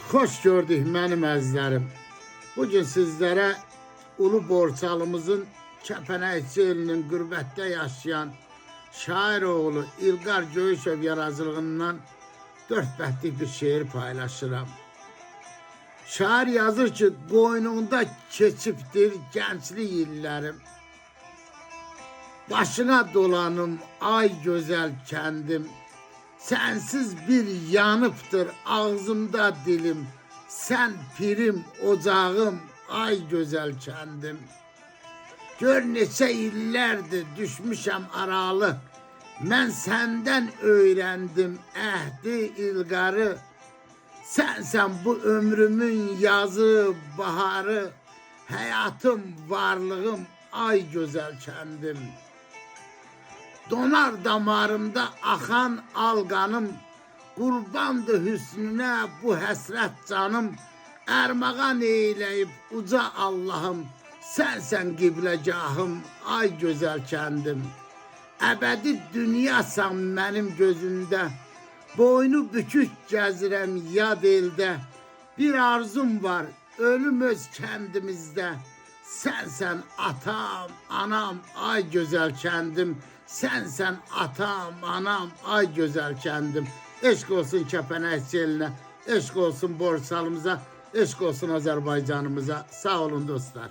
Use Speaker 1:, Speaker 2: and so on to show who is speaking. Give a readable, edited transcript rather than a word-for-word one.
Speaker 1: Hoş gördük mənim əzizlərim. Bugün sizlere Ulu Borçalımızın Kəpənəkçi elinin qürbətdə yaşayan şair oğlu İlqar Göyüşev yaradıcılığından 4 bətlik bir şiir paylaşıram. Şair yazır ki, qoynunda keçibdir gənclik illərim. Başına dolanım ay gözəl kəndim. Sensiz bir yanıptır ağzımda dilim. Sen pirim, ocağım, ay güzel kendim. Gör neçə illərdir düşmüşəm aralı. Mən səndən öyrəndim əhdi ilqarı. Sənsən bu ömrümün yazı, baharı. Həyatım, varlığım, ay gözəl kendim. Donar damarımda axan alqanım, qurbandı hüsnünə bu həsrət canım, ərmağan eyləyib uca Allahım, sənsən qibləgahım, ay gözəl kəndim. Əbədi dünyasan mənim gözümdə, boynu bükük gəzirəm yad eldə, bir arzum var, ölüm öz kəndimizdə, sənsən atam, anam, ay gözəl kəndim. Sensen atam, anam, ay güzel kendim. Eşk olsun Kəpənəkçi eline, eşk olsun Borçalımıza, eşk olsun Azerbaycanımıza. Sağ olun dostlar.